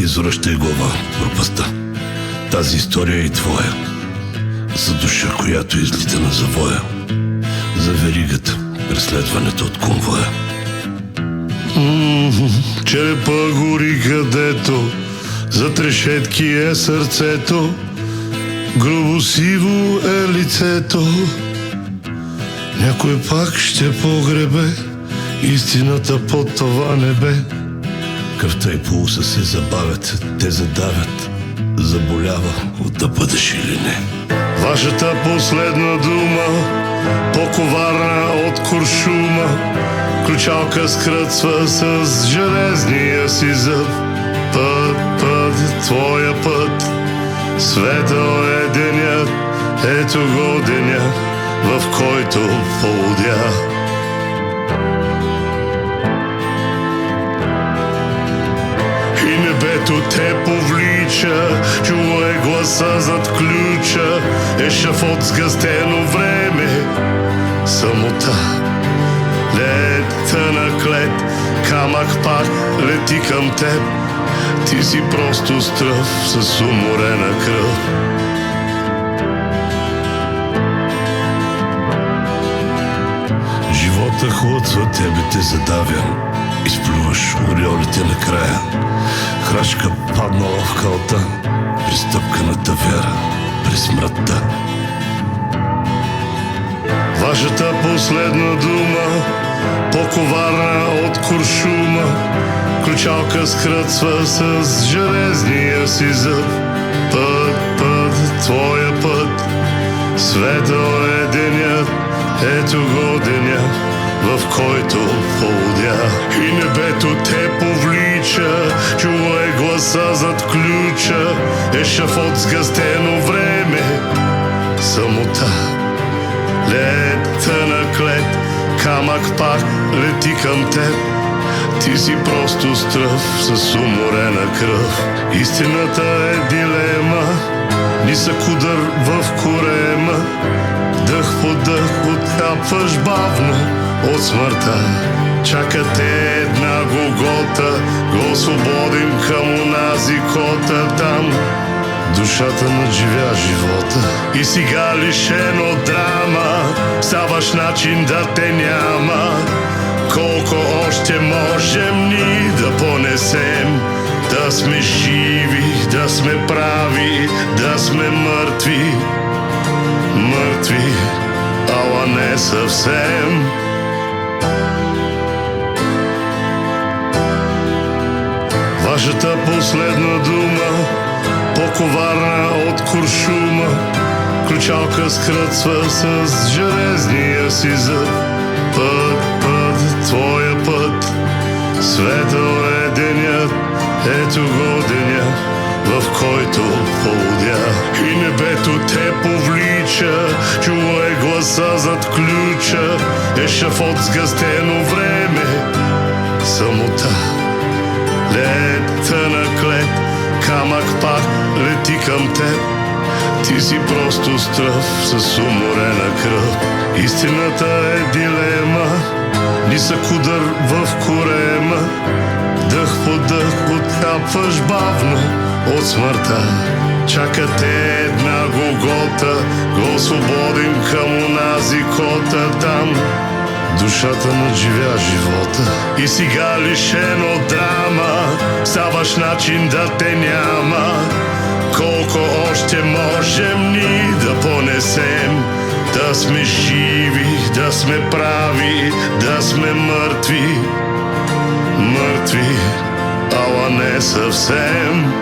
Извръщай глава, пропаста. Тази история е и твоя. За душа, която излита на завоя. За веригата, преследването от конвоя. Черепа гори където зад решетки е сърцето. Грубо сиво е лицето. Някой пак ще погребе истината под това небе. Кръвта и пулса се забавят, те задавят. Заболява от да бъдеш или не. Вашата последна дума, по-коварна от куршума. Ключалка скръцва с железния си зъб. Път, твоя път. Светъл е денят, ето го деня, в който полудя. И небето те повлича, чува е гласа зад ключа. Ешафот сгъстено време, самота. Лед на клет, камък пак лети към теб. Ти си просто стръв с уморена кръв. Живота хлътва, тебе те задавя. Изплюваш ореолите накрая. Храчка паднала в калта, пристъпканата вяра при смъртта. Вашата последна дума, по-коварна от куршума. Ключалка скръцва с железния си зъб. Път, твоя път. Светъл е денят, ето го деня, в който полудя. И небето те повлича, чува е гласа зад ключа. Ешафот сгъстено време, самота. Лед на клет, камък пак лети към теб. Ти си просто стръв с уморена кръв. Истината е дилема, нисък удар в корема. Дъх по дъх отхапваш бавно от смъртта. Чакате една Голгота, го свободим към онази кота. Там душата надживя живота. И сега лишен от драма, ставаш начин да те няма. Колко още можем ни да понесем? Да сме живи, да сме прави, да сме мъртви. Мъртви, ала не съвсем. Вашата последна дума, по-коварна от куршума. Ключалка скръцва с железния си зъб. Път, твоя път. Светъл е денят, ето го деня, в който полудя. И небето те повлича, чува е гласа зад ключа. Ешафот сгъстено време, самота. Лед на клет, камък пак лети към теб. Ти си просто стръв с уморена кръв. Истината е дилема, нисък удар в корема. Дъх по дъх отхапваш бавно от смъртта. Чакате една Голгота, го свободим към онази кота. Там душата надживя живота. И сега лишен от драма, ставаш начин да те няма. Колко още можем ни да понесем? Да сме живи, да сме прави, да сме мъртви. Мъртви, ала не съвсем.